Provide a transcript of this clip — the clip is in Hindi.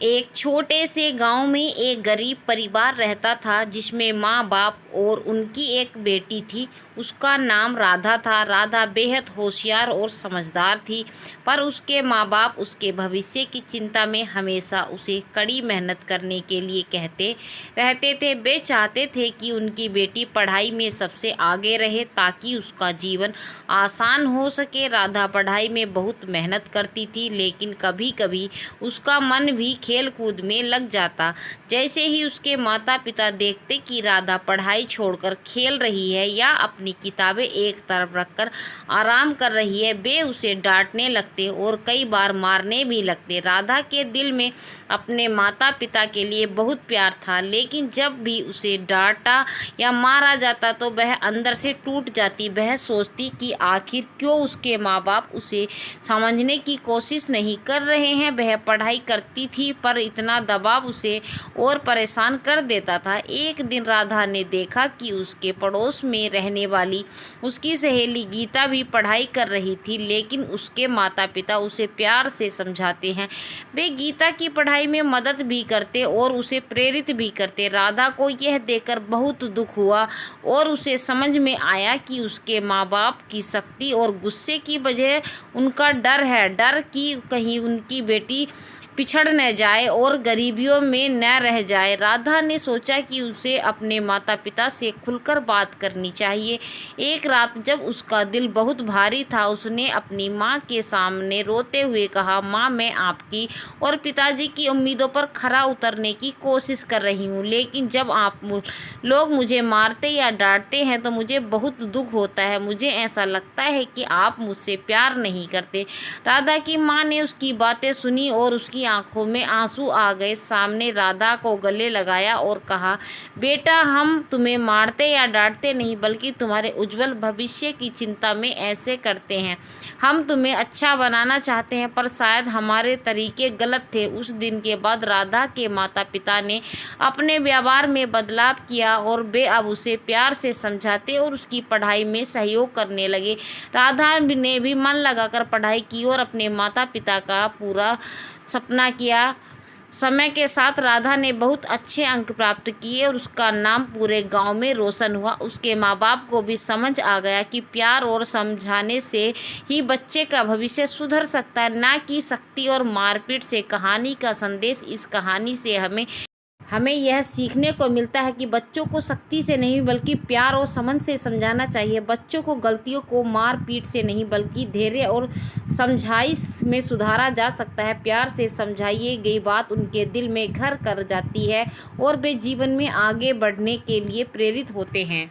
एक छोटे से गांव में एक गरीब परिवार रहता था जिसमें माँ बाप और उनकी एक बेटी थी। उसका नाम राधा था। राधा बेहद होशियार और समझदार थी, पर उसके माँ बाप उसके भविष्य की चिंता में हमेशा उसे कड़ी मेहनत करने के लिए कहते रहते थे। वे चाहते थे कि उनकी बेटी पढ़ाई में सबसे आगे रहे ताकि उसका जीवन आसान हो सके। राधा पढ़ाई में बहुत मेहनत करती थी, लेकिन कभी कभी उसका मन भी खेल कूद में लग जाता। जैसे ही उसके माता पिता देखते कि राधा पढ़ाई छोड़कर खेल रही है या अपनी किताबें एक तरफ रखकर आराम कर रही है, वे उसे डांटने लगते और कई बार मारने भी लगते। राधा के दिल में अपने माता पिता के लिए बहुत प्यार था, लेकिन जब भी उसे डांटा या मारा जाता तो वह अंदर से टूट जाती। वह सोचती कि आखिर क्यों उसके माँ बाप उसे समझने की कोशिश नहीं कर रहे हैं। वह पढ़ाई करती थी, पर इतना दबाव उसे और परेशान कर देता था। एक दिन राधा ने देखा कि उसके पड़ोस में रहने वाली उसकी सहेली गीता भी पढ़ाई कर रही थी, लेकिन उसके माता पिता उसे प्यार से समझाते हैं। वे गीता की पढ़ाई में मदद भी करते और उसे प्रेरित भी करते। राधा को यह देखकर बहुत दुख हुआ और उसे समझ में आया कि उसके माँ बाप की शक्ति और गुस्से की वजह उनका डर है। डर कि कहीं उनकी बेटी पिछड़ न जाए और गरीबियों में न रह जाए। राधा ने सोचा कि उसे अपने माता पिता से खुलकर बात करनी चाहिए। एक रात जब उसका दिल बहुत भारी था, उसने अपनी माँ के सामने रोते हुए कहा, माँ, मैं आपकी और पिताजी की उम्मीदों पर खरा उतरने की कोशिश कर रही हूँ, लेकिन जब आप लोग मुझे मारते या डांटते हैं तो मुझे बहुत दुख होता है। मुझे ऐसा लगता है कि आप मुझसे प्यार नहीं करते। राधा की माँ ने उसकी बातें सुनी और उसकी आंखों में आंसू आ गए। सामने राधा को गले लगाया और कहा, बेटा, हम तुम्हें मारते या डांटते नहीं, बल्कि तुम्हारे उज्जवल भविष्य की चिंता में ऐसे करते हैं। हम तुम्हें अच्छा बनाना चाहते हैं, पर शायद हमारे तरीके गलत थे। उस दिन के बाद राधा के माता पिता ने अपने व्यवहार में बदलाव किया और वे अब उसे प्यार से समझाते और उसकी पढ़ाई में सहयोग करने लगे। राधा ने भी मन लगाकर पढ़ाई की और अपने माता पिता का पूरा सपना किया। समय के साथ राधा ने बहुत अच्छे अंक प्राप्त किए और उसका नाम पूरे गांव में रोशन हुआ। उसके माँ बाप को भी समझ आ गया कि प्यार और समझाने से ही बच्चे का भविष्य सुधर सकता है, ना कि सख्ती और मारपीट से। कहानी का संदेश, इस कहानी से हमें यह सीखने को मिलता है कि बच्चों को सख्ती से नहीं बल्कि प्यार और समझ से समझाना चाहिए। बच्चों को गलतियों को मार पीट से नहीं बल्कि धैर्य और समझाइश में सुधारा जा सकता है। प्यार से समझाई गई बात उनके दिल में घर कर जाती है और वे जीवन में आगे बढ़ने के लिए प्रेरित होते हैं।